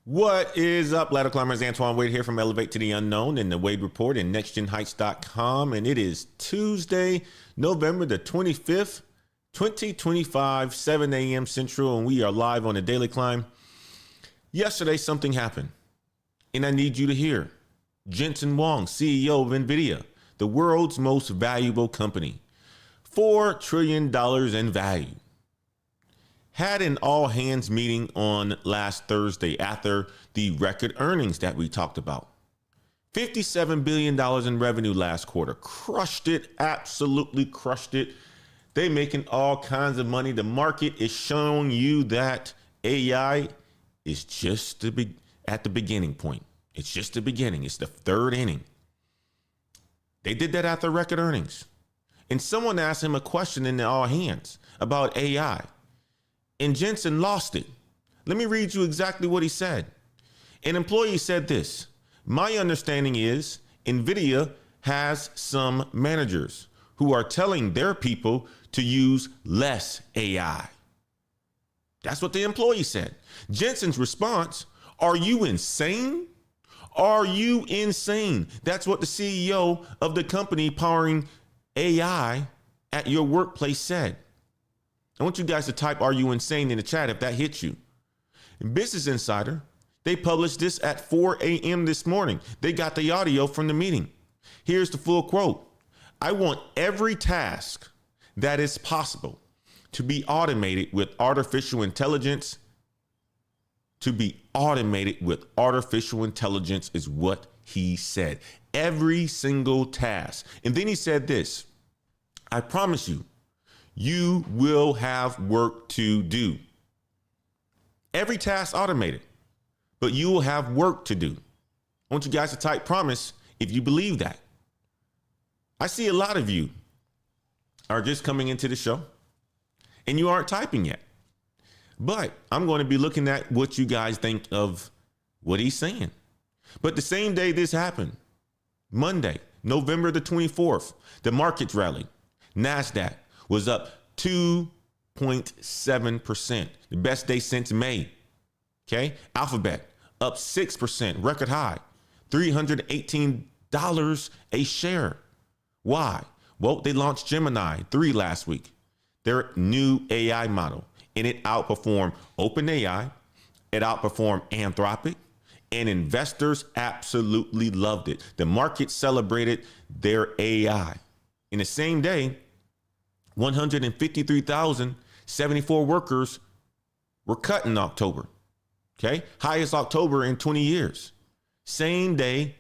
What is up, ladder climbers? Antoine Wade here from Elevate to the Unknown and the Wade Report and nextgenheights.com. And it is Tuesday, November the 25th, 2025, 7 a.m. Central, and we are live on the Daily Climb. Yesterday, something happened, and I need you to hear. Jensen Warning, CEO of NVIDIA, the world's most valuable company, $4 trillion in value, had an all-hands meeting on last Thursday after the record earnings that we talked about. $57 billion in revenue last quarter. Crushed it, absolutely crushed it. They making all kinds of money. The market is showing you that AI is just at the beginning point. It's just the beginning. It's the third inning. They did that after record earnings. And someone asked him a question in the all hands about AI. And Jensen lost it. Let me read you exactly what he said. An employee said this: my understanding is NVIDIA has some managers who are telling their people to use less AI. That's what the employee said. Jensen's response: are you insane? Are you insane? That's what the CEO of the company powering AI at your workplace said. I want you guys to type "are you insane" in the chat if that hits you. In Business Insider, they published this at 4 a.m. this morning. They got the audio from the meeting. Here's the full quote: I want every task that is possible to be automated with artificial intelligence. To be automated with artificial intelligence is what he said. Every single task. And then he said this: I promise you, you will have work to do. Every task automated, but you will have work to do. I want you guys to type "promise" if you believe that. I see a lot of you are just coming into the show and you aren't typing yet. But I'm going to be looking at what you guys think of what he's saying. But the same day this happened, Monday, November the 24th, the markets rallied. NASDAQ was up 2.7%, the best day since May. Okay. Alphabet up 6%, record high, $318 a share. Why? Well, they launched Gemini 3 last week, their new AI model, and it outperformed OpenAI. It outperformed Anthropic, and investors absolutely loved it. The market celebrated their AI. In the same day, 153,074 workers were cut in October. Okay. Highest October in 20 years. Same day,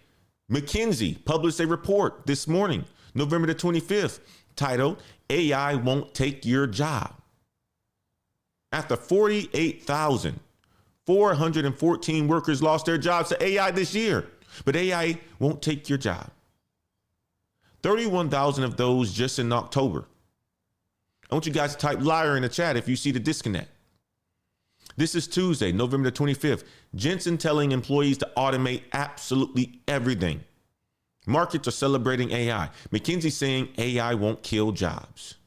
McKinsey published a report this morning, November the 25th, titled "AI Won't Take Your Job." After 48,414 workers lost their jobs to AI this year, but AI won't take your job. 31,000 of those just in October. I want you guys to type "liar" in the chat if you see the disconnect. This is Tuesday, November the 25th. Jensen telling employees to automate absolutely everything. Markets are celebrating AI. McKinsey saying AI won't kill jobs,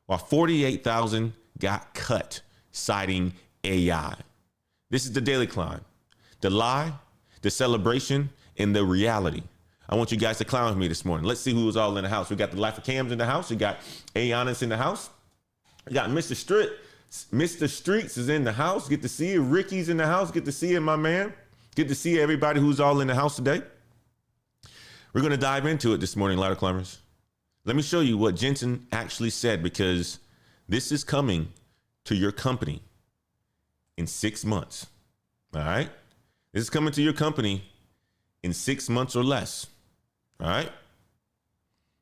while 48,000 got cut, citing AI. This is the Daily Climb. The lie, the celebration, and the reality. I want you guys to clown with me this morning. Let's see who was all in the house. We got the Life of Cams in the house. We got Aonis in the house. We got Mr. Streets is in the house. Get to see you. Ricky's in the house. Get to see you, my man. Get to see everybody who's all in the house today. We're going to dive into it this morning, ladder climbers. Let me show you what Jensen actually said, because this is coming to your company in 6 months. All right. This is coming to your company in 6 months or less. All right.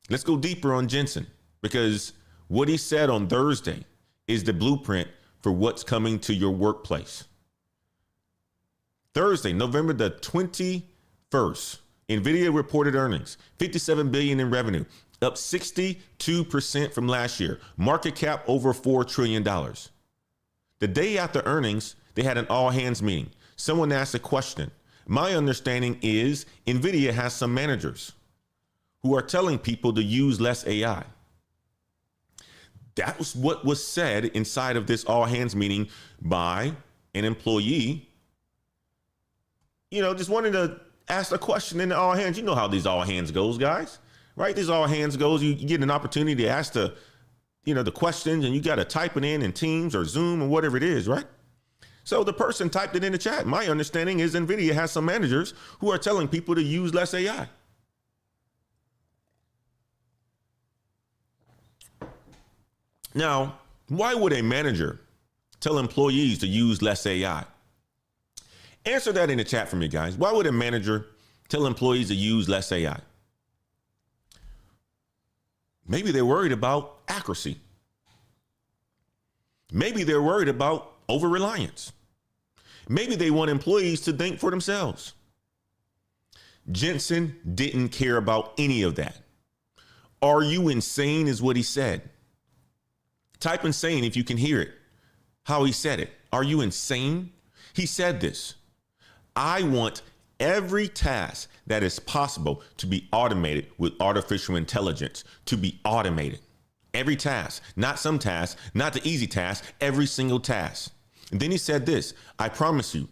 Let's go deeper on Jensen, because what he said on Thursday is the blueprint for what's coming to your workplace. Thursday, November the 21st, NVIDIA reported earnings, $57 billion in revenue, up 62% from last year. Market cap over $4 trillion. The day after earnings, they had an all hands meeting. Someone asked a question. My understanding is NVIDIA has some managers who are telling people to use less AI. That was what was said inside of this all hands meeting by an employee just wanted to ask a question in the all hands. You know how these all hands goes, guys, right? These all hands goes. You get an opportunity to ask the questions, and you got to type it in Teams or Zoom or whatever it is, right? So the person typed it in the chat. My understanding is NVIDIA has some managers who are telling people to use less AI. Now, why would a manager tell employees to use less AI? Answer that in the chat for me, guys. Why would a manager tell employees to use less AI? Maybe they're worried about accuracy. Maybe they're worried about over-reliance. Maybe they want employees to think for themselves. Jensen didn't care about any of that. Are you insane is what he said. Type insane if you can hear it, how he said it. Are you insane? He said this. I want every task that is possible to be automated with artificial intelligence, to be automated. Every task, not some tasks, not the easy task, every single task. And then he said this, I promise you,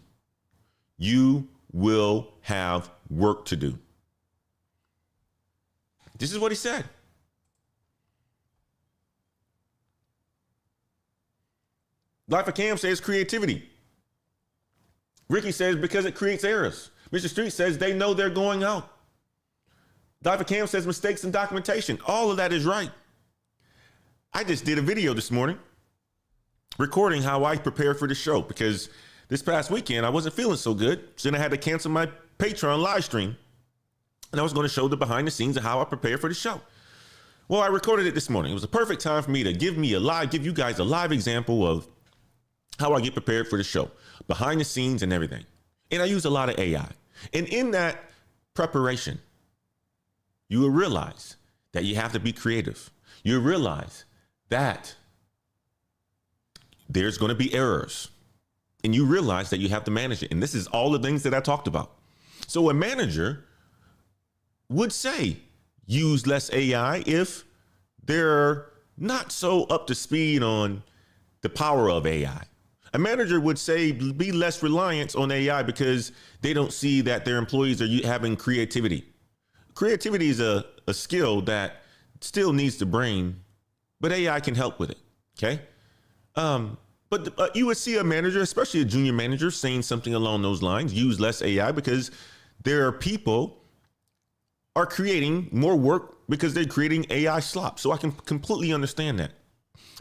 you will have work to do. This is what he said. Life of Cam says creativity. Ricky says because it creates errors. Mr. Street says they know they're going out. Life of Cam says mistakes in documentation. All of that is right. I just did a video this morning recording how I prepared for the show because this past weekend I wasn't feeling so good. So then I had to cancel my Patreon live stream. And I was going to show the behind the scenes of how I prepared for the show. Well, I recorded it this morning. It was a perfect time for me to give you guys a live example of how I get prepared for the show, behind the scenes and everything. And I use a lot of AI. And in that preparation, you will realize that you have to be creative. You realize that there's going to be errors. And you realize that you have to manage it. And this is all the things that I talked about. So a manager would say, use less AI if they're not so up to speed on the power of AI. A manager would say, be less reliant on AI because they don't see that their employees are having creativity. Creativity is a skill that still needs the brain, but AI can help with it. Okay. But you would see a manager, especially a junior manager, saying something along those lines, use less AI because there are people are creating more work because they're creating AI slop. So I can completely understand that.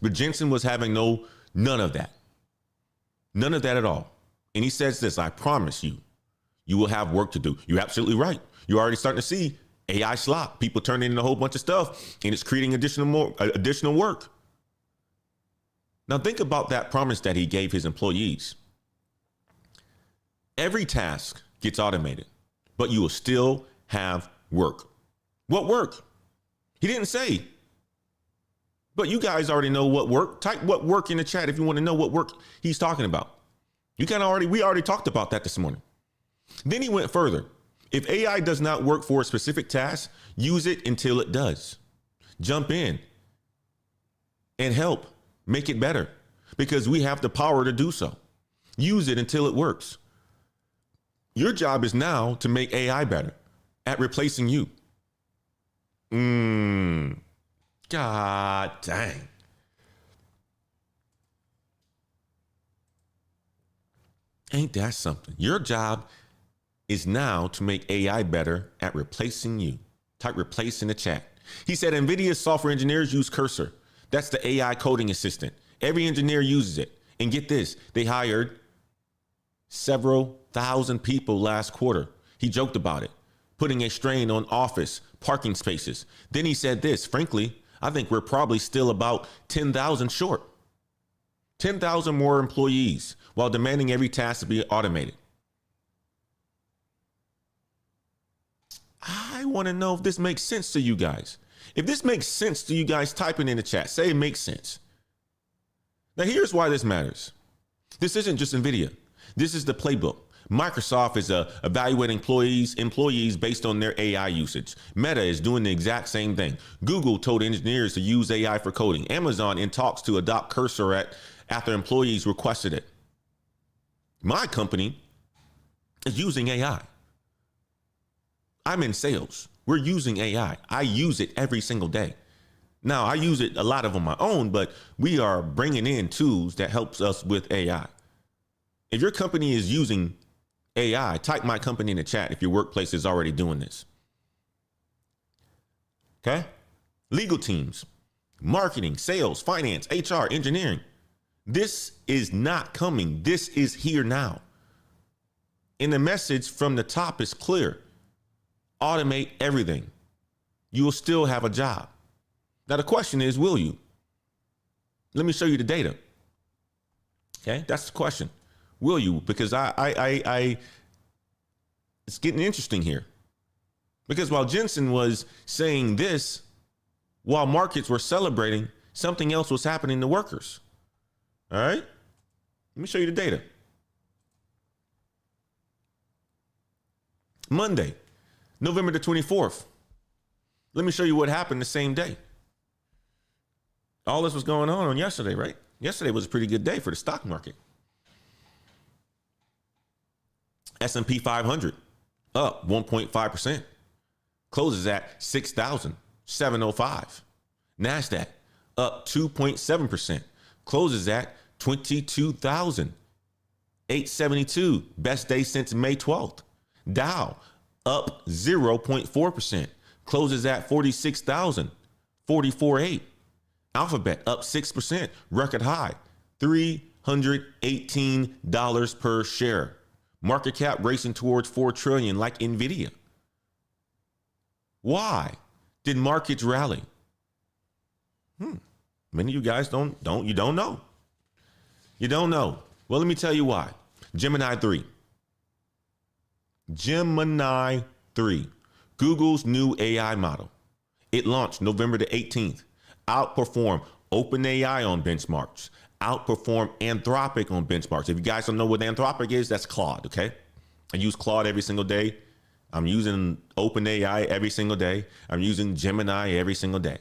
But Jensen was having none of that. None of that at all. And he says this, I promise you, you will have work to do. You're absolutely right. You're already starting to see AI slop. People turning in a whole bunch of stuff and it's creating additional work. Now think about that promise that he gave his employees. Every task gets automated, but you will still have work. What work? He didn't say. But you guys already know what work. Type what work in the chat if you want to know what work he's talking about. We already talked about that this morning. Then he went further. If AI does not work for a specific task, use it until it does. Jump in and help make it better because we have the power to do so. Use it until it works. Your job is now to make AI better at replacing you. God dang. Ain't that something? Your job is now to make AI better at replacing you. Type replace in the chat. He said NVIDIA's software engineers use Cursor. That's the AI coding assistant. Every engineer uses it. And get this, they hired several thousand people last quarter. He joked about it, putting a strain on office parking spaces. Then he said this, frankly, I think we're probably still about 10,000 short. 10,000 more employees while demanding every task to be automated. I want to know if this makes sense to you guys. If this makes sense to you guys, type it in the chat. Say it makes sense. Now, here's why this matters. This isn't just NVIDIA. This is the playbook. Microsoft is evaluating employees based on their AI usage. Meta is doing the exact same thing. Google told engineers to use AI for coding. Amazon in talks to adopt Cursor after employees requested it. My company is using AI. I'm in sales. We're using AI. I use it every single day. Now, I use it a lot of on my own, but we are bringing in tools that helps us with AI. If your company is using AI, type my company in the chat if your workplace is already doing this. Okay? Legal teams, marketing, sales, finance, HR, engineering. This is not coming. This is here now. And the message from the top is clear. Automate everything. You will still have a job. Now, the question is, will you? Let me show you the data. Okay, that's the question. Will you? Because it's getting interesting here. Because while Jensen was saying this, while markets were celebrating, something else was happening to workers. All right, let me show you the data. Monday, November the 24th. Let me show you what happened the same day. All this was going on yesterday, right? Yesterday was a pretty good day for the stock market. S&P 500 up 1.5%. Closes at 6,705. NASDAQ up 2.7%. Closes at 22,872. Best day since May 12th. Dow up 0.4%. Closes at 46,044.8. Alphabet up 6%, record high, $318 per share. Market cap racing towards $4 trillion like Nvidia. Why did markets rally? Many of you guys don't know. You don't know. Well, let me tell you why. Gemini 3, Google's new AI model. It launched November the 18th. Outperform OpenAI on benchmarks. Outperform Anthropic on benchmarks. If you guys don't know what Anthropic is, that's Claude, okay? I use Claude every single day. I'm using OpenAI every single day. I'm using Gemini every single day.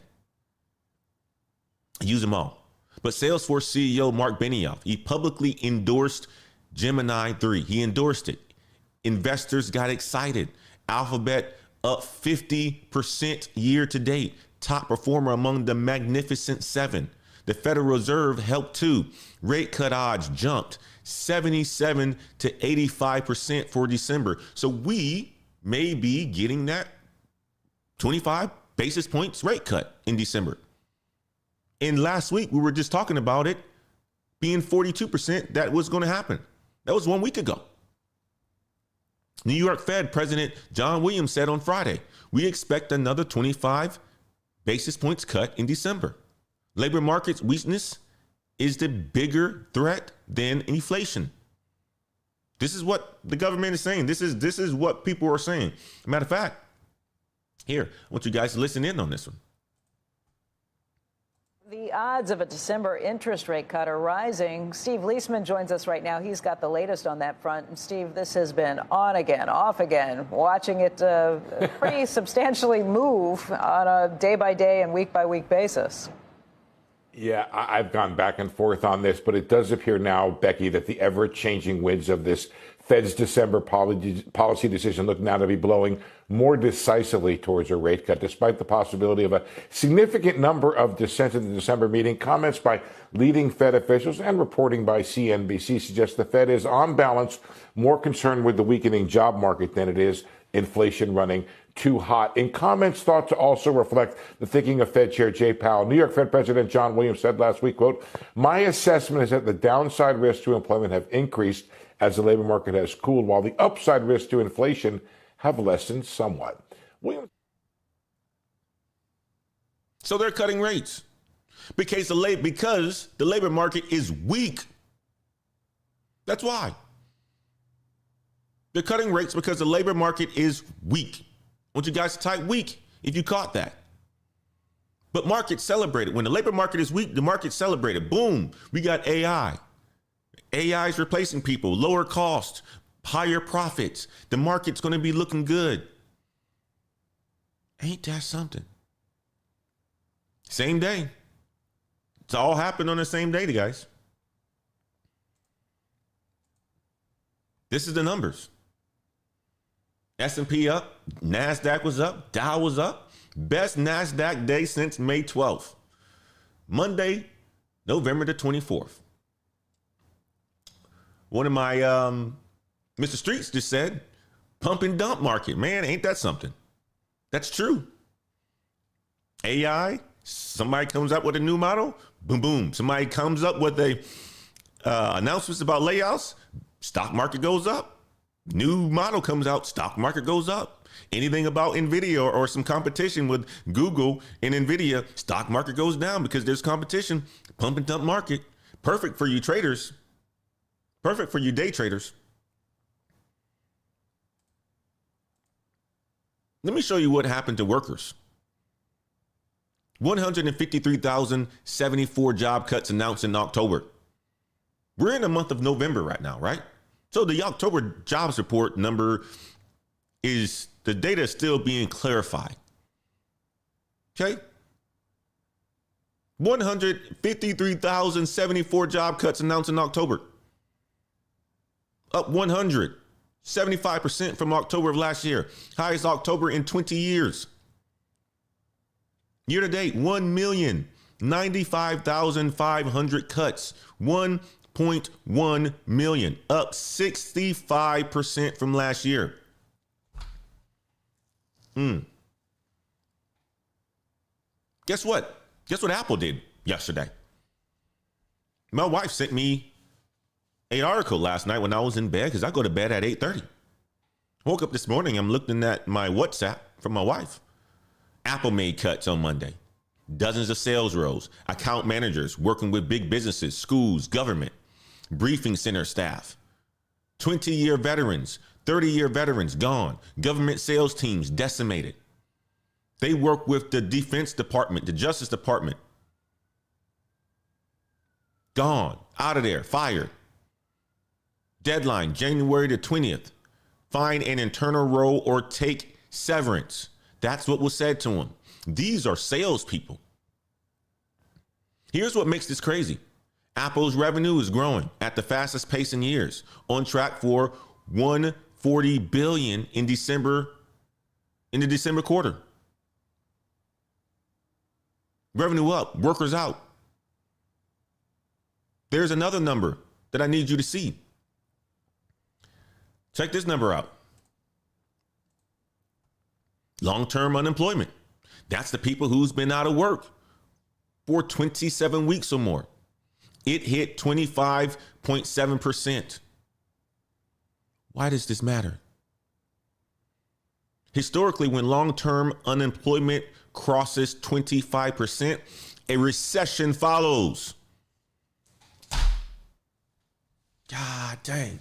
I use them all. But Salesforce CEO Mark Benioff, he publicly endorsed Gemini 3. He endorsed it. Investors got excited. Alphabet up 50% year to date. Top performer among the Magnificent Seven. The Federal Reserve helped too. Rate cut odds jumped 77 to 85% for December. So we may be getting that 25 basis points rate cut in December. And last week, we were just talking about it being 42% that was going to happen. That was 1 week ago. New York Fed President John Williams said on Friday, we expect another 25 basis points cut in December. Labor market's weakness is the bigger threat than inflation. This is what the government is saying. This is what people are saying. Matter of fact, here, I want you guys to listen in on this one. The odds of a December interest rate cut are rising. Steve Leisman joins us right now. He's got the latest on that front. And Steve, this has been on again, off again, watching it pretty substantially move on a day-by-day and week-by-week basis. Yeah, I've gone back and forth on this, but it does appear now, Becky, that the ever-changing winds of this Fed's December policy decision look now to be blowing more decisively towards a rate cut, despite the possibility of a significant number of dissent in the December meeting. Comments by leading Fed officials and reporting by CNBC suggest the Fed is, on balance, more concerned with the weakening job market than it is inflation running too hot. In comments thought to also reflect the thinking of Fed Chair Jay Powell, New York Fed President John Williams said last week, quote, "My assessment is that the downside risks to employment have increased as the labor market has cooled, while the upside risks to inflation have lessened somewhat." Williams. So they're cutting rates because the labor market is weak. That's why. They're cutting rates because the labor market is weak. I want you guys to type weak if you caught that. But markets celebrated. When the labor market is weak, the market celebrated. Boom, we got AI. AI is replacing people, lower cost, higher profits. The market's going to be looking good. Ain't that something? Same day. It's all happened on the same day, guys. This is the numbers. S&P up, NASDAQ was up, Dow was up. Best NASDAQ day since May 12th. Monday, November the 24th. One of my Mr. Streets just said, pump and dump market. Man, ain't that something? That's true. AI, somebody comes up with a new model, boom, boom. Somebody comes up with a announcements about layoffs, stock market goes up. New model comes out, stock market goes up. Anything about NVIDIA or some competition with Google and NVIDIA, stock market goes down because there's competition. Pump and dump market. Perfect for you traders. Perfect for you day traders. Let me show you what happened to workers. 153,074 job cuts announced in October. We're in the month of November right now, right? So the October jobs report number is, the data is still being clarified. Okay. 153,074 job cuts announced in October. Up 175% from October of last year. Highest October in 20 years. Year to date, 1,095,500 cuts. 1.1 million, up 65% from last year. Guess what? Guess what Apple did yesterday? My wife sent me an article last night when I was in bed, because I go to bed at 8:30. Woke up this morning, I'm looking at my WhatsApp from my wife. Apple made cuts on Monday. Dozens of sales roles, account managers working with big businesses, schools, government, briefing center staff, 20-year veterans, 30-year veterans gone, government sales teams decimated. They work with the Defense Department, the Justice Department. Gone, out of there, fired. Deadline, January the 20th. Find an internal role or take severance. That's what was said to them. These are salespeople. Here's what makes this crazy. Apple's revenue is growing at the fastest pace in years, on track for $140 billion in the December quarter. Revenue up, workers out. There's another number that I need you to see. Check this number out. Long-term unemployment. That's the people who's been out of work for 27 weeks or more. It hit 25.7%. Why does this matter? Historically, when long-term unemployment crosses 25%, a recession follows. God dang.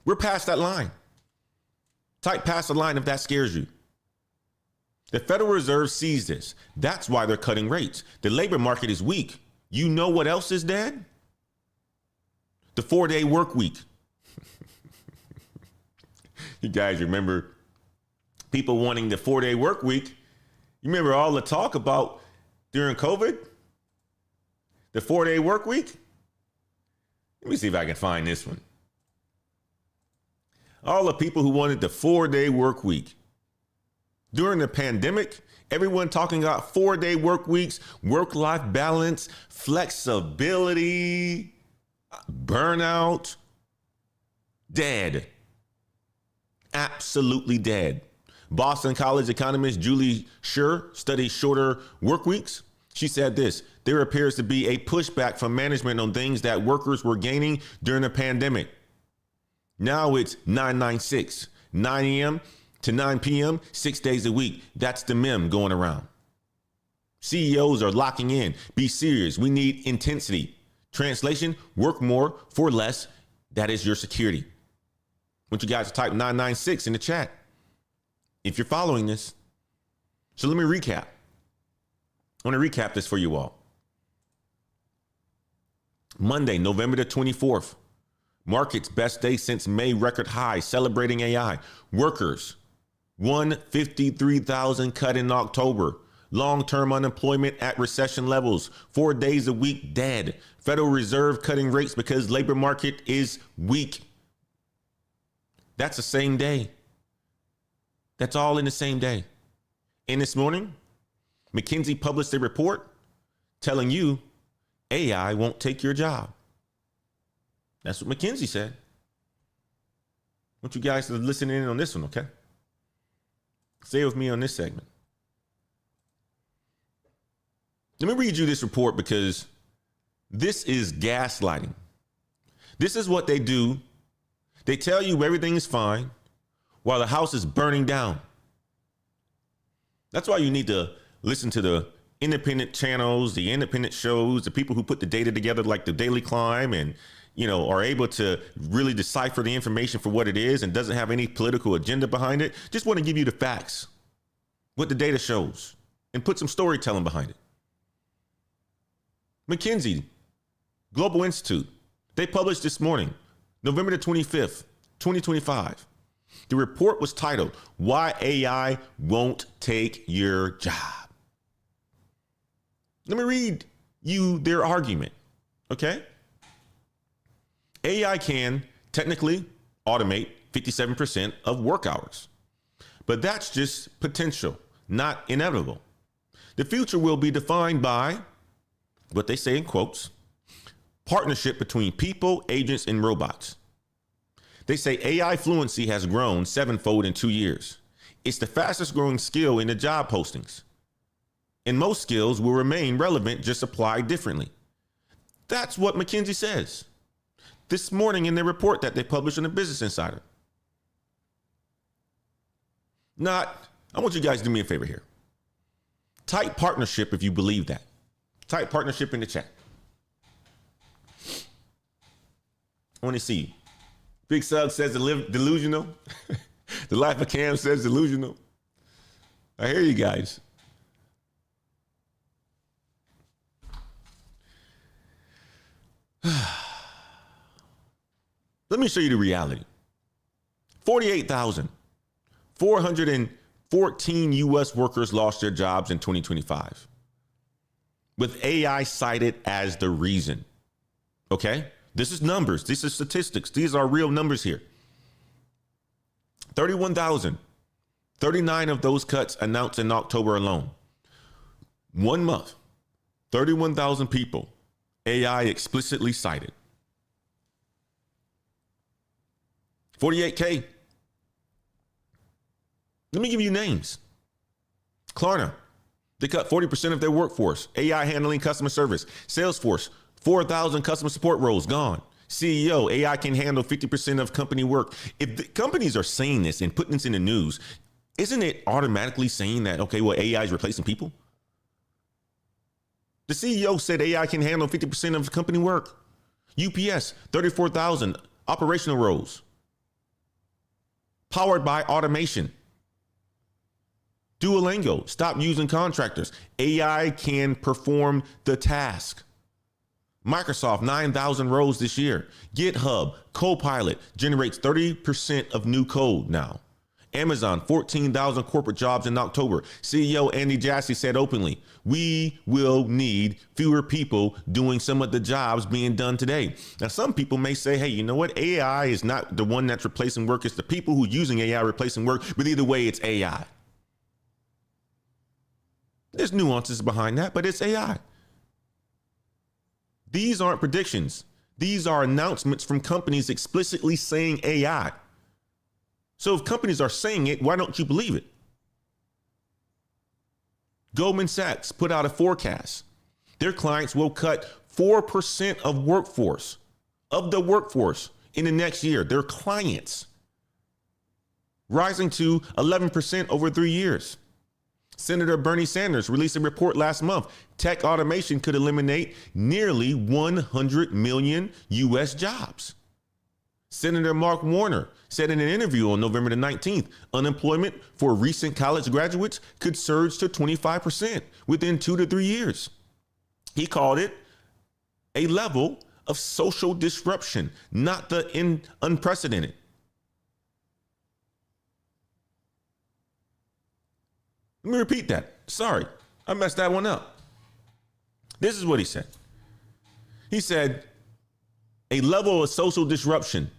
We're past that line. Type past the line if that scares you. The Federal Reserve sees this. That's why they're cutting rates. The labor market is weak. You know what else is dead? The 4-day work week. You guys remember people wanting the 4-day work week? You remember all the talk about during COVID? The 4-day work week? Let me see if I can find this one. All the people who wanted the 4-day work week. During the pandemic, everyone talking about 4-day work weeks, work-life balance, flexibility, burnout. Dead. Absolutely dead. Boston College economist Julie Schur studies shorter work weeks. She said this: there appears to be a pushback from management on things that workers were gaining during the pandemic. Now it's 996, 9 a.m. to 9 p.m., 6 days a week. That's the meme going around. CEOs are locking in. Be serious. We need intensity. Translation: work more for less. That is your security. I want you guys to type 996 in the chat if you're following this. So let me recap. I want to recap this for you all. Monday, November the 24th. Market's best day since May, record high, celebrating AI. Workers, 153,000 cut in October. Long-term unemployment at recession levels. 4 days a week dead. Federal Reserve cutting rates because labor market is weak. That's the same day. That's all in the same day. And this morning, McKinsey published a report telling you AI won't take your job. That's what McKinsey said. I want you guys to listen in on this one, okay? Stay with me on this segment. Let me read you this report because this is gaslighting. This is what they do. They tell you everything is fine while the house is burning down. That's why you need to listen to the independent channels, the independent shows, the people who put the data together like the Daily Climb and, are able to really decipher the information for what it is and doesn't have any political agenda behind it. Just want to give you the facts, what the data shows, and put some storytelling behind it. McKinsey Global Institute, they published this morning, November the 25th, 2025. The report was titled, Why AI Won't Take Your Job. Let me read you their argument, okay? AI can technically automate 57% of work hours, but that's just potential, not inevitable. The future will be defined by what they say in quotes, partnership between people, agents, and robots. They say AI fluency has grown 7-fold in 2 years. It's the fastest growing skill in the job postings. And most skills will remain relevant, just applied differently. That's what McKinsey says this morning in their report that they published in the Business Insider. I want you guys to do me a favor here. Type partnership if you believe that. Type partnership in the chat. I want to see you. Big Sug says delusional. The Life of Cam says delusional. I hear you guys. Let me show you the reality. 48,414 U.S. workers lost their jobs in 2025, with AI cited as the reason. Okay? This is numbers. This is statistics. These are real numbers here. 31,039 of those cuts announced in October alone. 1 month, 31,000 people, AI explicitly cited. 48K. Let me give you names. Klarna, they cut 40% of their workforce. AI handling customer service. Salesforce, 4,000 customer support roles gone. CEO, AI can handle 50% of company work. If the companies are saying this and putting this in the news, isn't it automatically saying that, okay, well, AI is replacing people? The CEO said AI can handle 50% of company work. UPS, 34,000 operational roles. Powered by automation. Duolingo, stop using contractors. AI can perform the task. Microsoft, 9,000 roles this year. GitHub, Copilot generates 30% of new code now. Amazon, 14,000 corporate jobs in October. CEO Andy Jassy said openly, we will need fewer people doing some of the jobs being done today. Now, some people may say, hey, you know what? AI is not the one that's replacing work. It's the people who are using AI replacing work. But either way, it's AI. There's nuances behind that, but it's AI. These aren't predictions. These are announcements from companies explicitly saying AI. So if companies are saying it, why don't you believe it? Goldman Sachs put out a forecast. Their clients will cut 4% of the workforce in the next year. Their clients, rising to 11% over 3 years. Senator Bernie Sanders released a report last month. Tech automation could eliminate nearly 100 million U.S. jobs. Senator Mark Warner said in an interview on November the 19th, unemployment for recent college graduates could surge to 25% within 2 to 3 years. He called it a level of social disruption, not the unprecedented. Let me repeat that. Sorry, I messed that one up. This is what he said. He said, a level of social disruption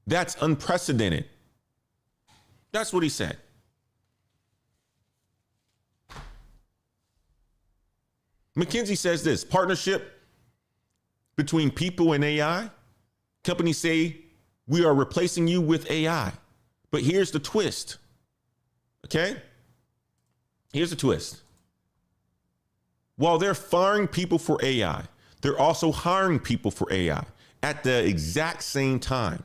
that's unprecedented, That's what he said. McKinsey says this: partnership between people and AI. Companies say we are replacing you with AI. But here's the twist. Okay? Here's the twist. While they're firing people for AI, they're also hiring people for AI at the exact same time.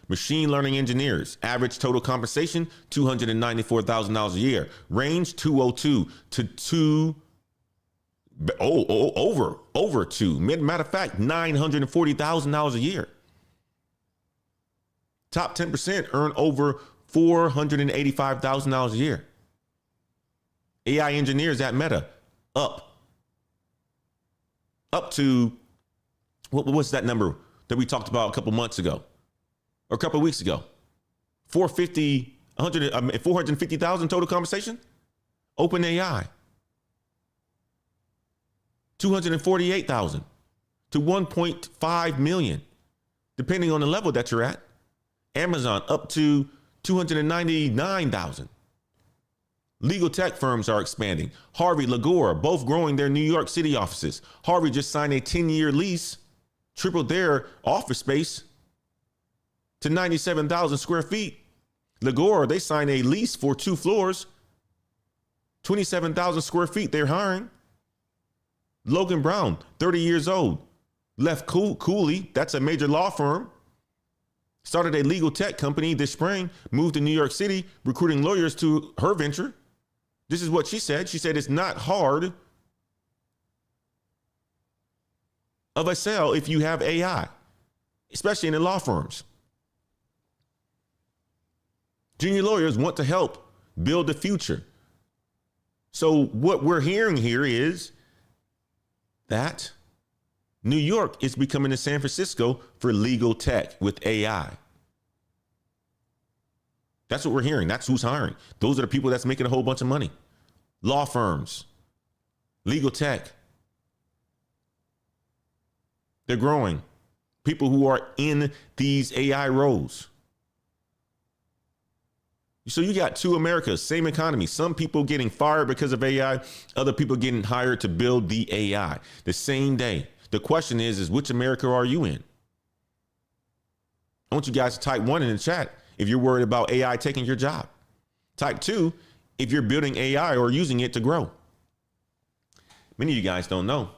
Machine learning engineers, average total compensation, $294,000 a year. Range 202 to over two. Matter of fact, $940,000 a year. Top 10% earn over $485,000 a year. AI engineers at Meta up to what's that number that we talked about a couple months ago or a couple weeks ago? 450,000 total compensation. Open AI. 248,000 to 1.5 million, depending on the level that you're at. Amazon up to 299,000. Legal tech firms are expanding. Harvey, Lagora, both growing their New York City offices. Harvey just signed a 10-year lease, tripled their office space to 97,000 square feet. Lagora, they signed a lease for 2 floors, 27,000 square feet. They're hiring. Logan Brown, 30 years old, left Cooley. That's a major law firm. Started a legal tech company this spring, moved to New York City, recruiting lawyers to her venture. This is what she said. She said it's not hard of a sell if you have AI, especially in the law firms. Junior lawyers want to help build the future. So what we're hearing here is that New York is becoming the San Francisco for legal tech with AI. That's what we're hearing. That's who's hiring. Those are the people that's making a whole bunch of money. Law firms, legal tech. They're growing. People who are in these AI roles. So you got two Americas, same economy. Some people getting fired because of AI, other people getting hired to build the AI the same day. The question is which America are you in? I want you guys to type 1 in the chat if you're worried about AI taking your job. Type 2 if you're building AI or using it to grow. Many of you guys don't know.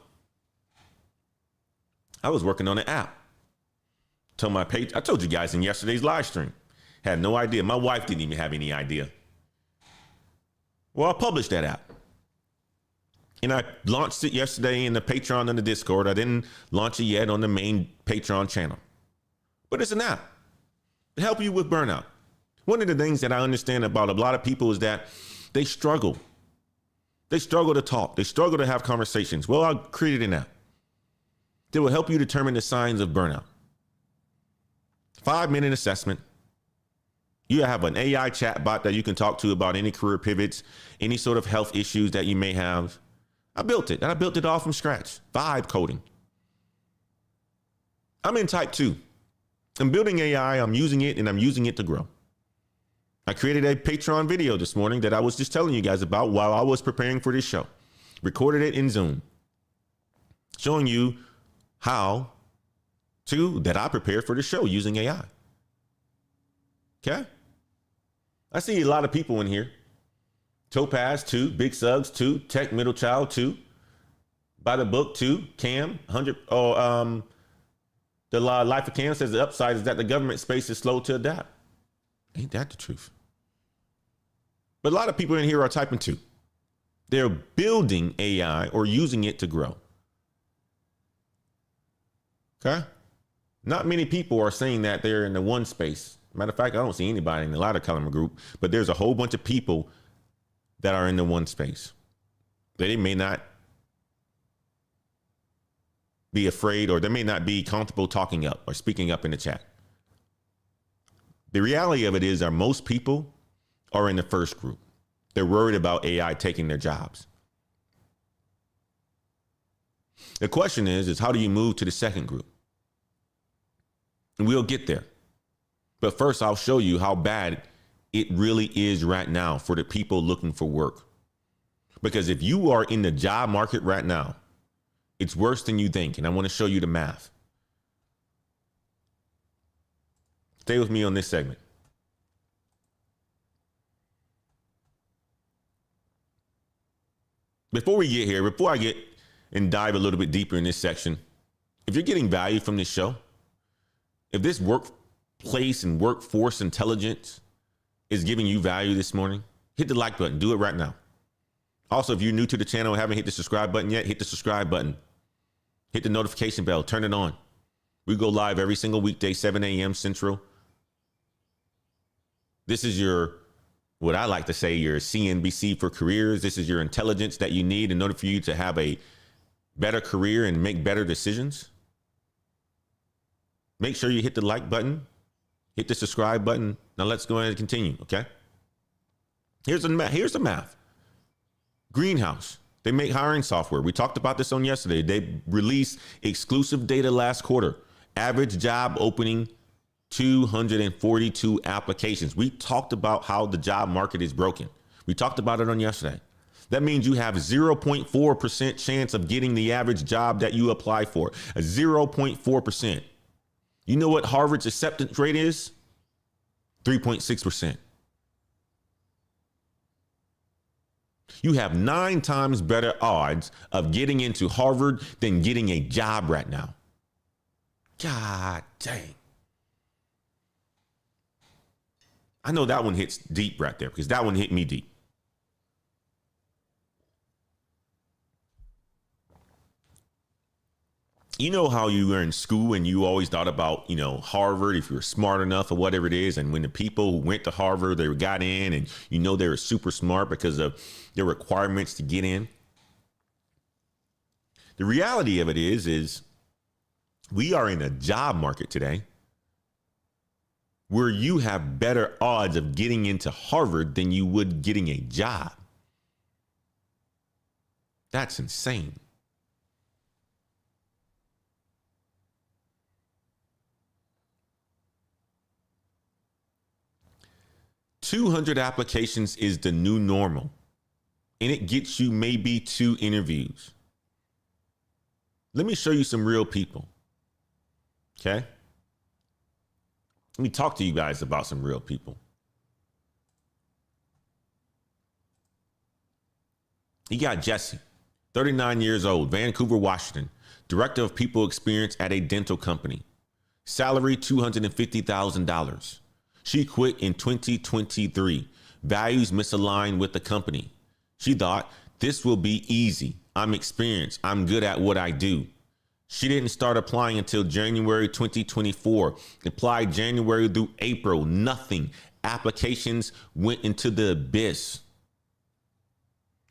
I was working on an app. I told you guys in yesterday's live stream. Had no idea. My wife didn't even have any idea. Well, I published that app. And I launched it yesterday in the Patreon and the Discord. I didn't launch it yet on the main Patreon channel. But it's an app to help you with burnout. One of the things that I understand about a lot of people is that they struggle. They struggle to talk. They struggle to have conversations. Well, I created an app that will help you determine the signs of burnout. 5-minute assessment. You have an AI chatbot that you can talk to about any career pivots, any sort of health issues that you may have. I built it, and I built it all from scratch. Vibe coding. I'm in type 2. I'm building AI. I'm using it, and I'm using it to grow. I created a Patreon video this morning that I was just telling you guys about while I was preparing for this show. Recorded it in Zoom, showing you how that I prepared for the show using AI. Okay? I see a lot of people in here. Topaz 2, Big Suggs 2, Tech Middle Child 2, By the Book 2, Cam 100. The Life of Cam says the upside is that the government space is slow to adapt. Ain't that the truth? But a lot of people in here are typing 2. They're building AI or using it to grow. Okay? Not many people are saying that they're in the 1 space. Matter of fact, I don't see anybody in the Lighter Column group, but there's a whole bunch of people that are in the 1 space. They may not be afraid, or they may not be comfortable talking up or speaking up in the chat. The reality of it is that most people are in the first group. They're worried about AI taking their jobs. The question is how do you move to the second group? And we'll get there. But first, I'll show you how bad it really is right now for the people looking for work. Because if you are in the job market right now, it's worse than you think. And I want to show you the math. Stay with me on this segment. Before I get and dive a little bit deeper in this section, if you're getting value from this show, if this workplace and workforce intelligence is giving you value this morning, hit the like button. Do it right now. Also, if you're new to the channel and haven't hit the subscribe button yet, hit the subscribe button. Hit the notification bell. Turn it on. We go live every single weekday, 7 a.m. Central. This is what I like to say, your CNBC for careers. This is your intelligence that you need in order for you to have a better career and make better decisions. Make sure you hit the like button, hit the subscribe button. Now let's go ahead and continue, okay? Here's the math. Greenhouse, they make hiring software. We talked about this on yesterday. They released exclusive data last quarter. Average job opening, 242 applications. We talked about how the job market is broken. We talked about it on yesterday. That means you have 0.4% chance of getting the average job that you apply for. A 0.4%. You know what Harvard's acceptance rate is? 3.6%. You have 9 times better odds of getting into Harvard than getting a job right now. God dang. I know that one hits deep right there because that one hit me deep. You know how you were in school and you always thought about, Harvard, if you were smart enough or whatever it is. And when the people who went to Harvard, they got in and they were super smart because of their requirements to get in. The reality of it is we are in a job market today where you have better odds of getting into Harvard than you would getting a job. That's insane. $200 applications is the new normal, and it gets you maybe 2 interviews. Let me show you some real people. Okay? Let me talk to you guys about some real people. You got Jesse, 39 years old, Vancouver, Washington, director of people experience at a dental company. Salary $250,000. She quit in 2023. Values misaligned with the company. She thought, this will be easy. I'm experienced. I'm good at what I do. She didn't start applying until January 2024. Applied January through April. Nothing. Applications went into the abyss.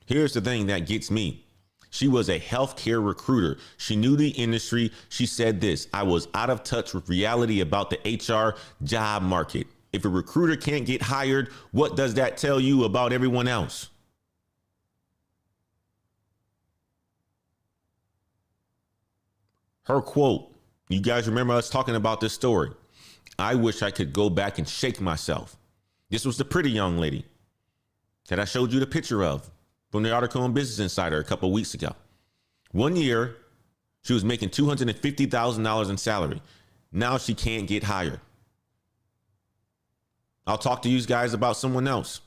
Here's the thing that gets me. She was a healthcare recruiter. She knew the industry. She said this: I was out of touch with reality about the HR job market. If a recruiter can't get hired, what does that tell you about everyone else? Her quote, you guys remember us talking about this story. I wish I could go back and shake myself. This was the pretty young lady that I showed you the picture of from the article on Business Insider a couple of weeks ago. 1 year, she was making $250,000 in salary. Now she can't get hired. I'll talk to you guys about someone else.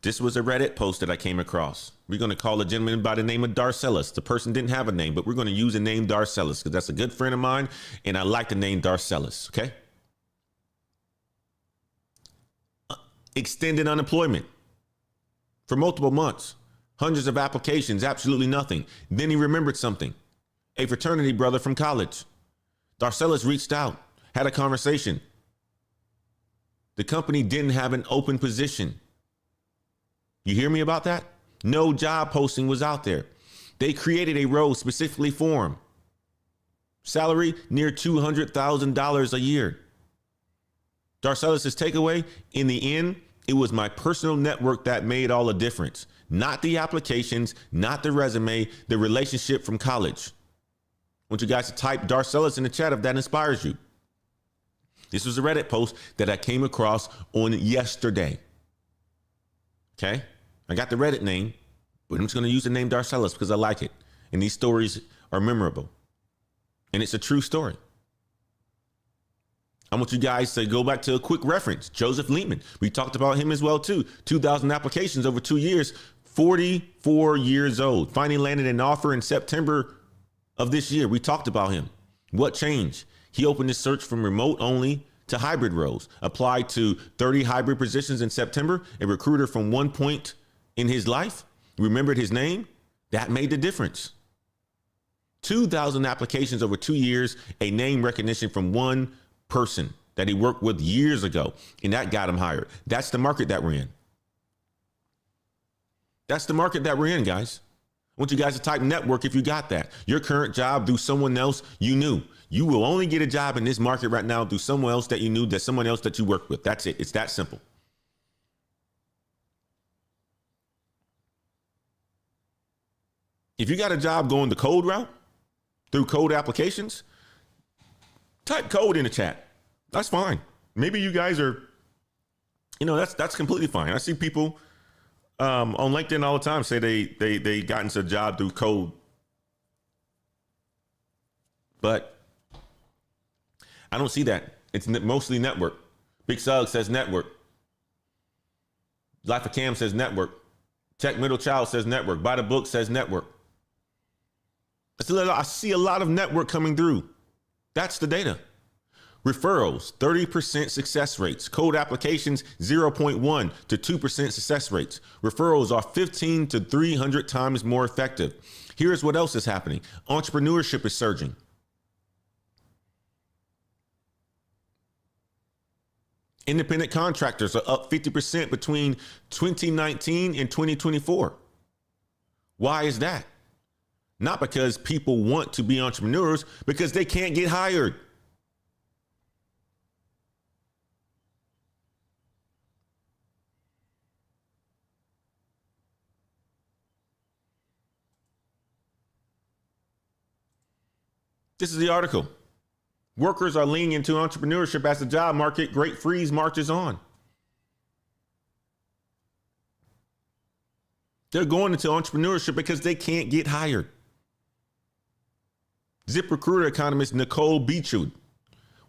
This was a Reddit post that I came across. We're going to call a gentleman by the name of Darcellus. The person didn't have a name, but we're going to use the name Darcellus because that's a good friend of mine, and I like the name Darcellus, okay? Extended unemployment for multiple months. Hundreds of applications, absolutely nothing. Then he remembered something. A fraternity brother from college. Darcellus reached out, had a conversation. The company didn't have an open position. You hear me about that? No job posting was out there. They created a role specifically for him. Salary near $200,000 a year. Darcellus's takeaway, in the end, it was my personal network that made all the difference. Not the applications, not the resume, the relationship from college. I want you guys to type Darcellus in the chat if that inspires you. This was a Reddit post that I came across on yesterday. Okay. I got the Reddit name, but I'm just going to use the name Darcellus because I like it. And these stories are memorable. And it's a true story. I want you guys to go back to a quick reference. Joseph Liebman. We talked about him as well, too. 2,000 applications over 2 years, 44 years old. Finally landed an offer in September of this year. We talked about him. What changed? He opened his search from remote only to hybrid roles, applied to 30 hybrid positions in September. A recruiter from one point in his life remembered his name. That made the difference. 2,000 applications over 2 years, a name recognition from one person that he worked with years ago, and that got him hired. That's the market that we're in. That's the market that we're in, guys. I want you guys to type network if you got that. Your current job through someone else you knew. You will only get a job in this market right now through someone else that you knew, that someone else that you worked with. That's it. It's that simple. If you got a job going the code route through code applications, type code in the chat. That's fine. Maybe you guys are, that's completely fine. I see people on LinkedIn all the time say they got into a job through code. But I don't see that. It's mostly network. Big Sug says network. Life of Cam says network. Tech Middle Child says network. By the Book says network. I see a lot of network coming through. That's the data. Referrals, 30% success rates. Code applications, 0.1 to 2% success rates. Referrals are 15 to 300 times more effective. Here's what else is happening. Entrepreneurship is surging. Independent contractors are up 50% between 2019 and 2024. Why is that? Not because people want to be entrepreneurs, because they can't get hired. This is the article. Workers are leaning into entrepreneurship as the job market great freeze marches on. They're going into entrepreneurship because they can't get hired. ZipRecruiter economist Nicole Beechwood.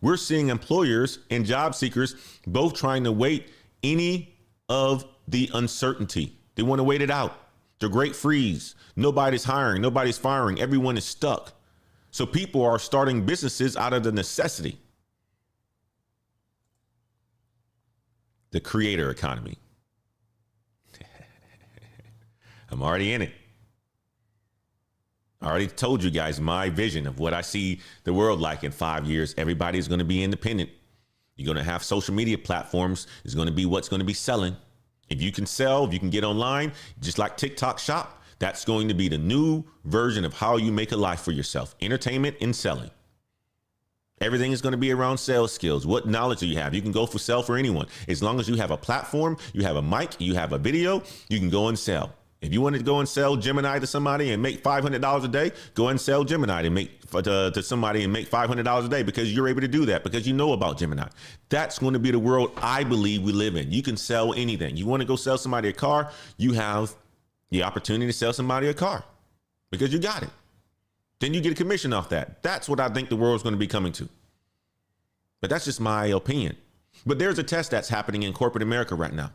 We're seeing employers and job seekers both trying to wait any of the uncertainty. They want to wait it out. The great freeze. Nobody's hiring. Nobody's firing. Everyone is stuck. So people are starting businesses out of the necessity. The creator economy. I'm already in it. I already told you guys my vision of what I see the world like in 5 years. Everybody's going to be independent. You're going to have social media platforms. It's going to be what's going to be selling. If you can sell, if you can get online, just like TikTok Shop, that's going to be the new version of how you make a life for yourself. Entertainment and selling. Everything is going to be around sales skills. What knowledge do you have? You can go for sell for anyone. As long as you have a platform, you have a mic, you have a video, you can go and sell. If you wanted to go and sell Gemini to somebody and make $500 a day, go and sell Gemini to somebody and make $500 a day, because you're able to do that because you know about Gemini. That's going to be the world I believe we live in. You can sell anything. You want to go sell somebody a car, you have the opportunity to sell somebody a car because you got it. Then you get a commission off that. That's what I think the world's going to be coming to. But that's just my opinion. But there's a test that's happening in corporate America right now,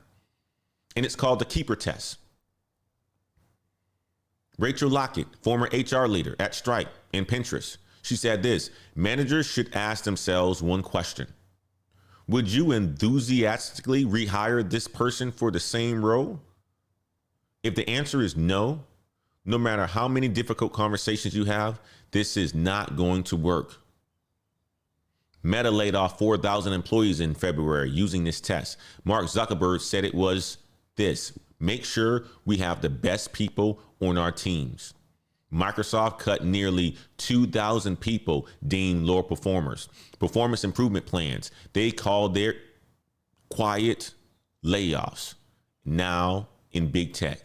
and it's called the Keeper Test. Rachel Lockett, former HR leader at Stripe and Pinterest, she said this: managers should ask themselves one question. Would you enthusiastically rehire this person for the same role? If the answer is no, no matter how many difficult conversations you have, this is not going to work. Meta laid off 4,000 employees in February using this test. Mark Zuckerberg said it was this: make sure we have the best people on our teams. Microsoft cut nearly 2,000 people deemed lower performers. Performance improvement plans. They called their quiet layoffs. Now in big tech,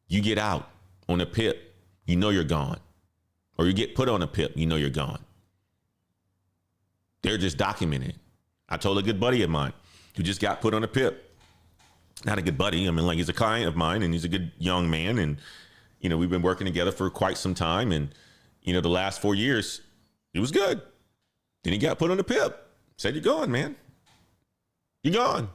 you get out on a PIP, you know you're gone. Or you get put on a PIP, you know you're gone. They're just documenting it. I told a good buddy of mine who just got put on a PIP. Not a good buddy. I mean, like, he's a client of mine and he's a good young man. And, you know, we've been working together for quite some time. And, you know, the last 4 years, it was good. Then he got put on a PIP. Said, you're gone, man. You're gone.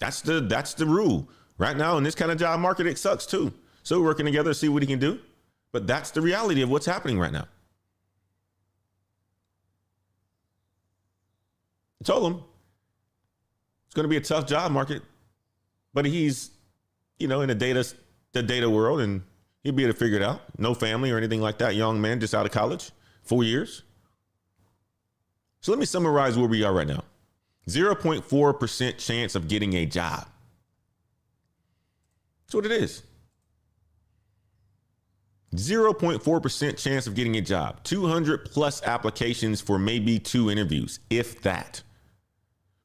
That's the rule. Right now, in this kind of job market, it sucks too. So we're working together to see what he can do. But that's the reality of what's happening right now. I told him it's going to be a tough job market, but he's, you know, in the data world, and he'll be able to figure it out. No family or anything like that. Young man, just out of college, 4 years. So let me summarize where we are right now. 0.4% chance of getting a job. That's what it is. 0.4% chance of getting a job. 200 plus applications for maybe 2 interviews, if that.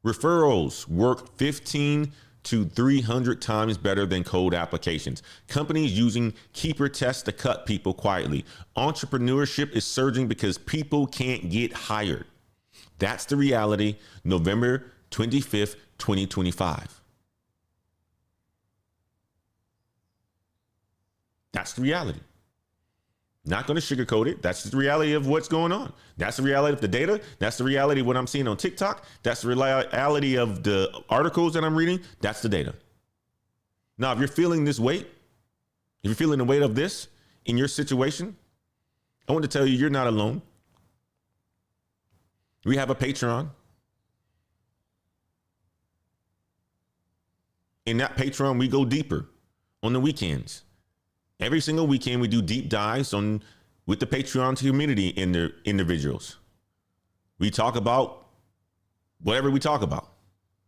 Referrals work 15 to 300 times better than cold applications. Companies using keeper tests to cut people quietly. Entrepreneurship is surging because people can't get hired. That's the reality, November 25th, 2025. That's the reality. Not going to sugarcoat it. That's the reality of what's going on. That's the reality of the data. That's the reality of what I'm seeing on TikTok. That's the reality of the articles that I'm reading. That's the data. Now, if you're feeling this weight, if you're feeling the weight of this in your situation, I want to tell you, you're not alone. We have a Patreon. In that Patreon, we go deeper on the weekends. Every single weekend, we do deep dives with the Patreon community and the individuals. We talk about whatever we talk about.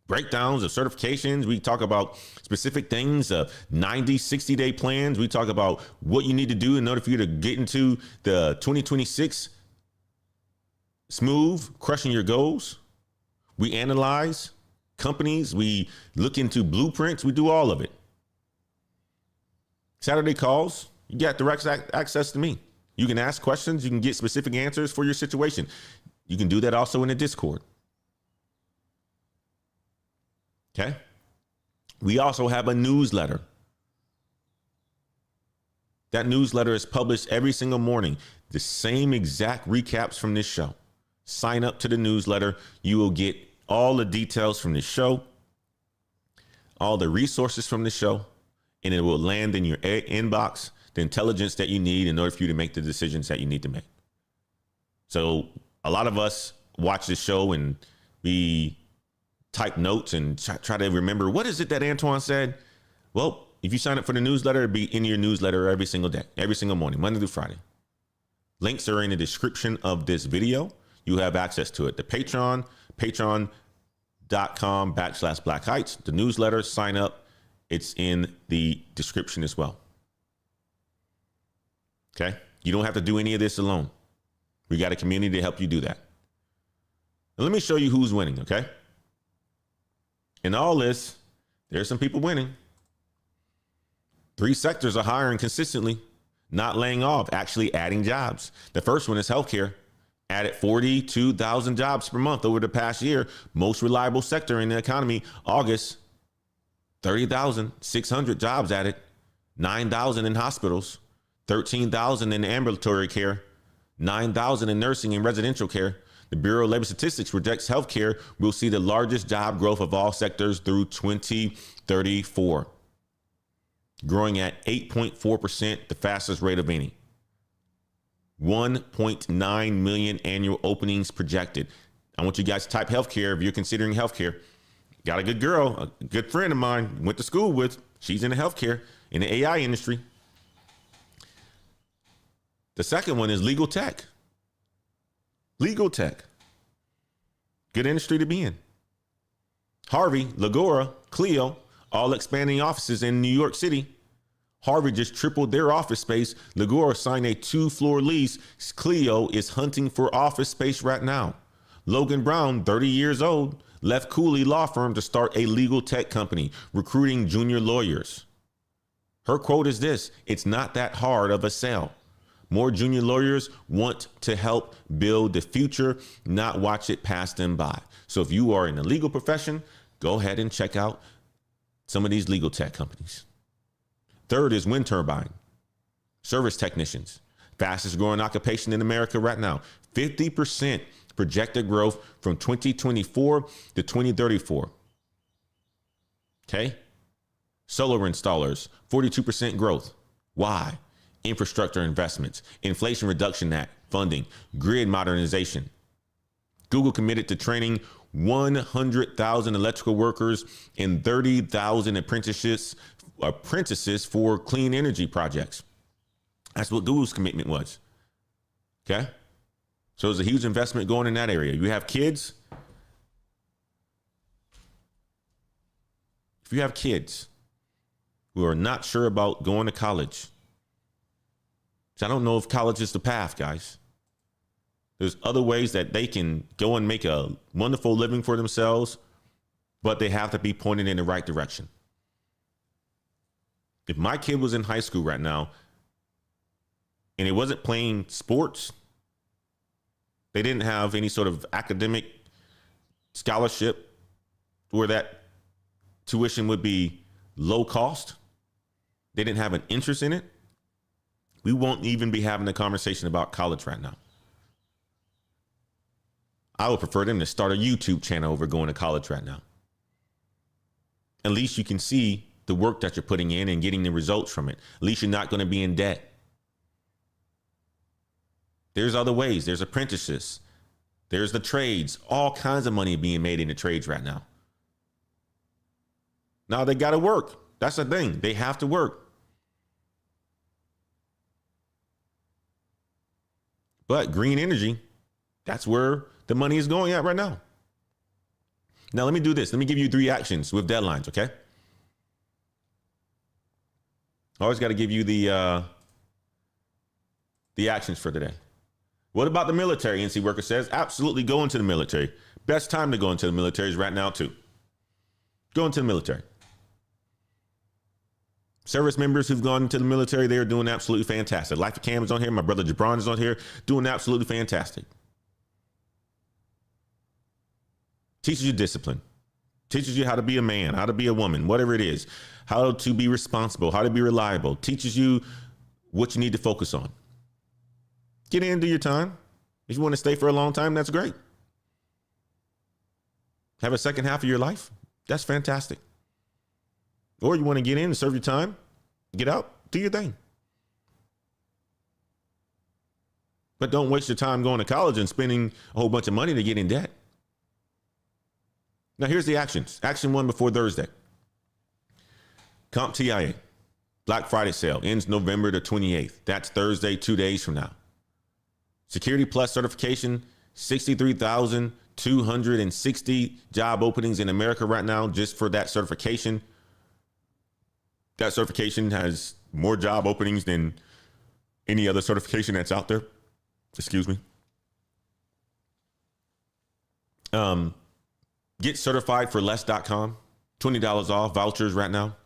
Breakdowns of certifications. We talk about specific things, 90, 60-day plans. We talk about what you need to do in order for you to get into the 2026 smooth, crushing your goals. We analyze companies. We look into blueprints. We do all of it. Saturday calls, you got direct access to me. You can ask questions. You can get specific answers for your situation. You can do that also in the Discord. Okay. We also have a newsletter. That newsletter is published every single morning. The same exact recaps from this show. Sign up to the newsletter. You will get all the details from this show, all the resources from the show, and it will land in your inbox, the intelligence that you need in order for you to make the decisions that you need to make. So a lot of us watch this show and we type notes and try to remember, what is it that Antoine said? Well, if you sign up for the newsletter, it'll be in your newsletter every single day, every single morning, Monday through Friday. Links are in the description of this video. You have access to it. The Patreon, patreon.com/Black Heights, the newsletter, sign up. It's in the description as well. Okay. You don't have to do any of this alone. We got a community to help you do that. Now, let me show you who's winning. Okay. In all this, there's some people winning. 3 sectors are hiring consistently, not laying off, actually adding jobs. The first one is healthcare. Added 42,000 jobs per month over the past year. Most reliable sector in the economy. August, 30,600 jobs added, 9,000 in hospitals, 13,000 in ambulatory care, 9,000 in nursing and residential care. The Bureau of Labor Statistics projects healthcare will see the largest job growth of all sectors through 2034, growing at 8.4%, the fastest rate of any. 1.9 million annual openings projected. I want you guys to type healthcare if you're considering healthcare. Got a good girl, a good friend of mine, went to school with. She's in the healthcare, in the AI industry. The second one is legal tech. Legal tech. Good industry to be in. Harvey, Lagora, Clio, all expanding offices in New York City. Harvey just tripled their office space. Lagora signed a 2-floor lease. Clio is hunting for office space right now. Logan Brown, 30 years old, left Cooley Law Firm to start a legal tech company, recruiting junior lawyers. Her quote is this: "It's not that hard of a sell. More junior lawyers want to help build the future, not watch it pass them by. So if you are in the legal profession, go ahead and check out some of these legal tech companies. Third is wind turbine, service technicians, fastest growing occupation in America right now. 50% projected growth from 2024 to 2034. Okay. Solar installers, 42% growth. Why? Infrastructure investments, Inflation Reduction Act funding, grid modernization. Google committed to training 100,000 electrical workers and 30,000 apprentices for clean energy projects. That's what Google's commitment was. Okay. So there's a huge investment going in that area. You have kids. If you have kids who are not sure about going to college, I don't know if college is the path, guys. There's other ways that they can go and make a wonderful living for themselves, but they have to be pointed in the right direction. If my kid was in high school right now and he wasn't playing sports, they didn't have any sort of academic scholarship where that tuition would be low cost, they didn't have an interest in it, we won't even be having a conversation about college right now. I would prefer them to start a YouTube channel over going to college right now. At least you can see the work that you're putting in and getting the results from it. At least you're not going to be in debt. There's other ways. There's apprentices. There's the trades. All kinds of money being made in the trades right now. Now they got to work. That's the thing. They have to work. But green energy, that's where the money is going at right now. Now, let me do this. Let me give you 3 actions with deadlines, okay? I always got to give you the actions for today. What about the military? NC Worker says, absolutely go into the military. Best time to go into the military is right now, too. Go into the military. Service members who've gone into the military, they are doing absolutely fantastic. Life of Cam is on here. My brother Jabron is on here, doing absolutely fantastic. Teaches you discipline. Teaches you how to be a man, how to be a woman, whatever it is. How to be responsible, how to be reliable. Teaches you what you need to focus on. Get in, do your time. If you want to stay for a long time, that's great. Have a second half of your life, that's fantastic. Or you want to get in and serve your time, get out, do your thing. But don't waste your time going to college and spending a whole bunch of money to get in debt. Now, here's the actions. Action 1 before Thursday. CompTIA Black Friday sale ends November the 28th. That's Thursday, 2 days from now. Security Plus certification, 63,260 job openings in America right now just for that certification. That certification has more job openings than any other certification that's out there. Excuse me. Get certified for less.com. $20 off vouchers right now.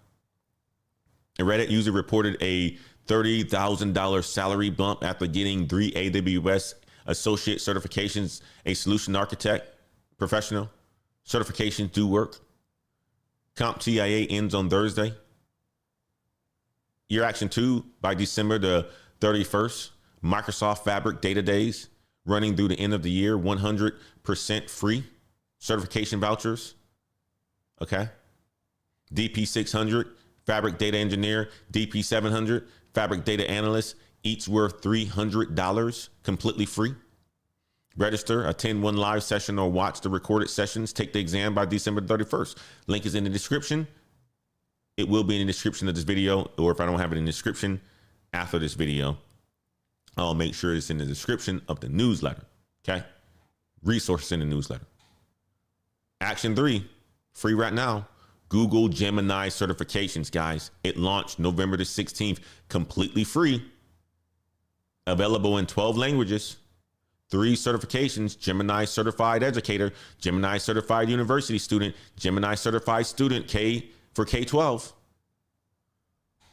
A Reddit user reported a $30,000 salary bump after getting 3 AWS associate certifications, a solution architect, professional. Certifications do work. CompTIA ends on Thursday. Year action 2 by December the 31st. Microsoft Fabric Data Days running through the end of the year. 100% free certification vouchers. Okay. DP 600, Fabric Data Engineer, DP 700, Fabric Data Analyst, each worth $300, completely free. Register, attend one live session or watch the recorded sessions. Take the exam by December 31st. Link is in the description. It will be in the description of this video, or if I don't have it in the description after this video, I'll make sure it's in the description of the newsletter. Okay. Resources in the newsletter. Action 3, free right now. Google Gemini certifications, guys. It launched November the 16th, completely free. Available in 12 languages. 3 certifications: Gemini certified educator, Gemini certified university student, Gemini certified student K for K-12.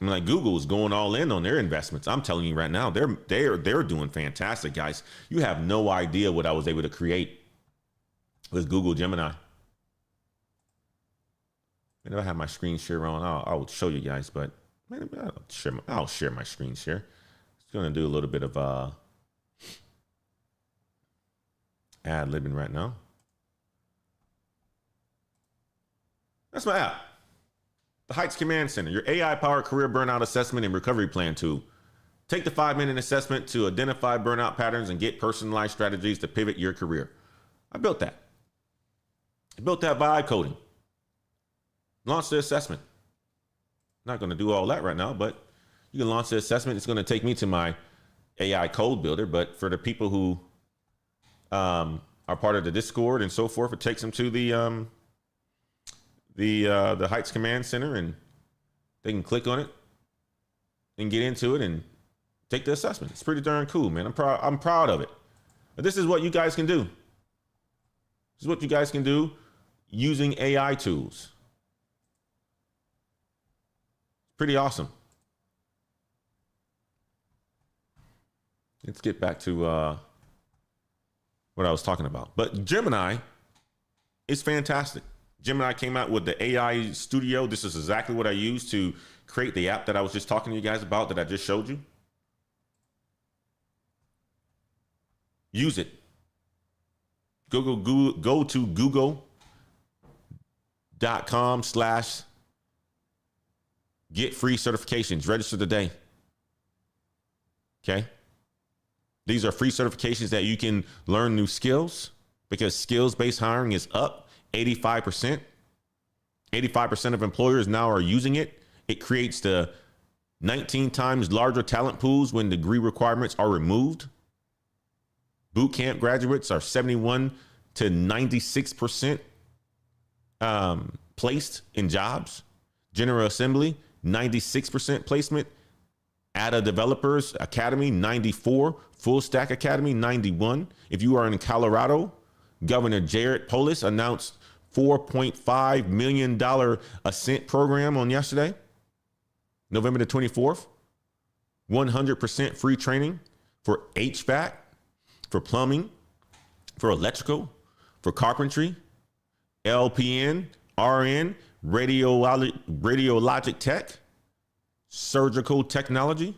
I mean, like Google's going all in on their investments. I'm telling you right now, they're doing fantastic, guys. You have no idea what I was able to create with Google Gemini. And if I have my screen share on, I'll show you guys, but I'll share my screen share. It's going to do a little bit of ad-libbing right now. That's my app. The Heights Command Center, your AI-powered career burnout assessment and recovery plan tool. Take the 5-minute assessment to identify burnout patterns and get personalized strategies to pivot your career. I built that. I built that by coding. Launch the assessment. Not going to do all that right now, but you can launch the assessment. It's going to take me to my AI code builder, but for the people who are part of the Discord and so forth, it takes them to the Heights Command Center, and they can click on it and get into it and take the assessment. It's pretty darn cool, man. I'm proud of it. But this is what you guys can do. This is what you guys can do using AI tools. Pretty awesome. Let's get back to what I was talking about. But Gemini is fantastic. Gemini came out with the AI Studio. This is exactly what I used to create the app that I was just talking to you guys about that I just showed you. Use it. Go to google.com/get free certifications. Register today. Okay. These are free certifications that you can learn new skills, because skills-based hiring is up 85%. 85% of employers now are using it. It creates the 19 times larger talent pools when degree requirements are removed. Boot camp graduates are 71 to 96% placed in jobs. General Assembly, 96% placement. Ada Developers Academy, 94. Full Stack Academy, 91. If you are in Colorado, Governor Jared Polis announced $4.5 million Ascent program on yesterday, November the 24th. 100% free training for HVAC, for plumbing, for electrical, for carpentry, LPN, RN, radiologic tech, surgical technology.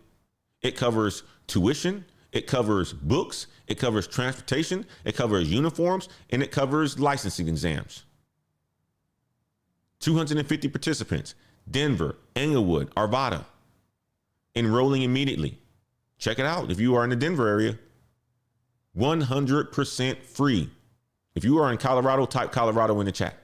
It covers tuition. It covers books. It covers transportation. It covers uniforms, and it covers licensing exams. 250 participants. Denver, Englewood, Arvada. Enrolling immediately. Check it out if you are in the Denver area. 100% free. If you are in Colorado, type Colorado in the chat.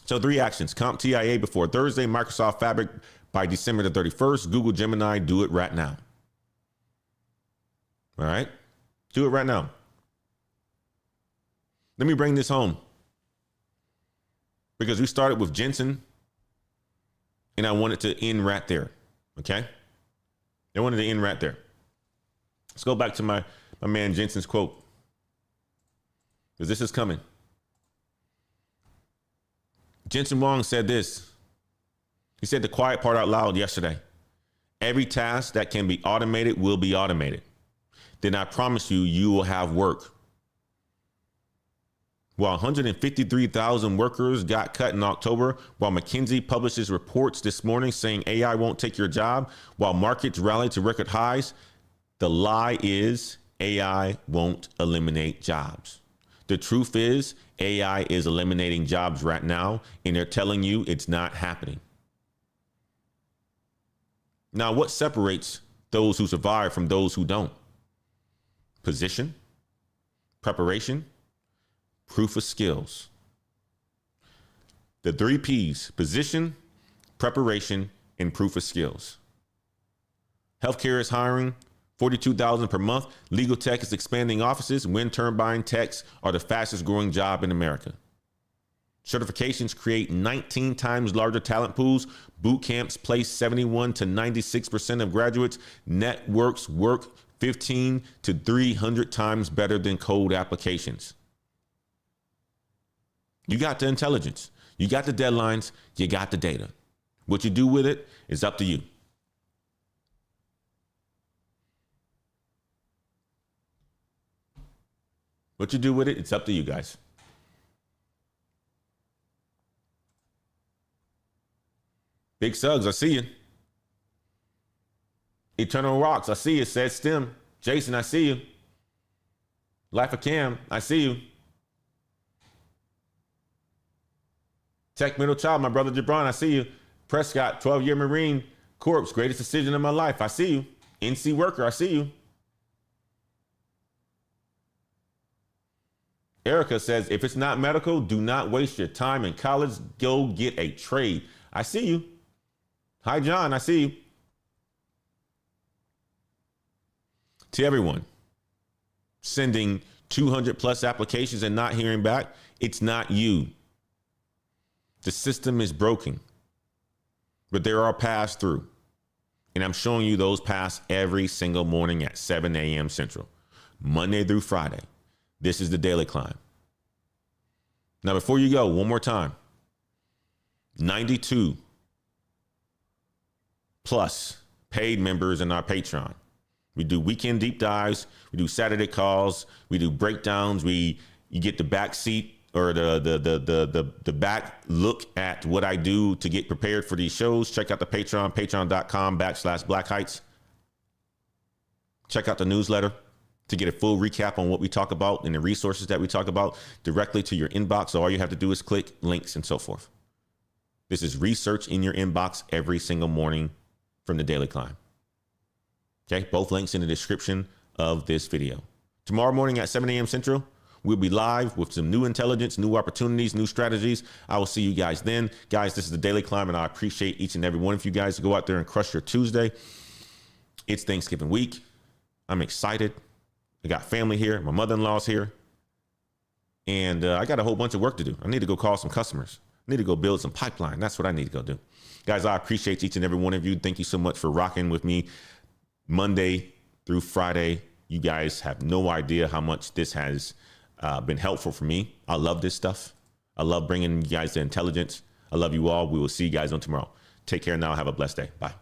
So 3 actions. CompTIA before Thursday. Microsoft Fabric by December the 31st. Google Gemini, do it right now. All right? Do it right now. Let me bring this home, because we started with Jensen, and I wanted to end right there. Okay? I wanted to end right there. Let's go back to my man Jensen's quote, because this is coming. Jensen Warning said this. He said the quiet part out loud yesterday. Every task that can be automated will be automated. Then I promise you, you will have work. While 153,000 workers got cut in October, while McKinsey publishes reports this morning saying AI won't take your job, while markets rally to record highs, the lie is AI won't eliminate jobs. The truth is AI is eliminating jobs right now, and they're telling you it's not happening. Now, what separates those who survive from those who don't? Position, preparation, proof of skills. The 3 P's: position, preparation, and proof of skills. Healthcare is hiring 42,000 per month. Legal tech is expanding offices. Wind turbine techs are the fastest growing job in America. Certifications create 19 times larger talent pools. Boot camps place 71 to 96% of graduates. Networks work 15 to 300 times better than code applications. You got the intelligence. You got the deadlines. You got the data. What you do with it is up to you. What you do with it, it's up to you guys. Big Suggs, I see you. Eternal Rocks, I see you. Said Stem. Jason, I see you. Life of Cam, I see you. Tech Middle Child, my brother Jabron, I see you. Prescott, 12-year Marine Corps, greatest decision of my life, I see you. NC Worker, I see you. Erica says, if it's not medical, do not waste your time in college. Go get a trade. I see you. Hi, John. I see you. To everyone sending 200 plus applications and not hearing back, it's not you. The system is broken, but there are paths through. And I'm showing you those paths every single morning at 7 a.m. Central, Monday through Friday. This is the Daily Climb. Now, before you go, one more time, 92 plus paid members in our Patreon. We do weekend deep dives. We do Saturday calls. We do breakdowns. You get the back seat or the back look at what I do to get prepared for these shows. Check out the Patreon, patreon.com/Black Heights. Check out the newsletter to get a full recap on what we talk about and the resources that we talk about directly to your inbox. So all you have to do is click links and so forth. This is research in your inbox every single morning from the Daily Climb. Okay, both links in the description of this video. Tomorrow morning at 7 a.m. Central, we'll be live with some new intelligence, new opportunities, new strategies. I will see you guys then. Guys, this is the Daily Climb, and I appreciate each and every one of you guys to go out there and crush your Tuesday. It's Thanksgiving week. I'm excited. I got family here. My mother-in-law's here. And I got a whole bunch of work to do. I need to go call some customers. I need to go build some pipeline. That's what I need to go do. Guys, I appreciate each and every one of you. Thank you so much for rocking with me Monday through Friday. You guys have no idea how much this has been helpful for me. I love this stuff. I love bringing you guys the intelligence. I love you all. We will see you guys on tomorrow. Take care now. Have a blessed day. Bye.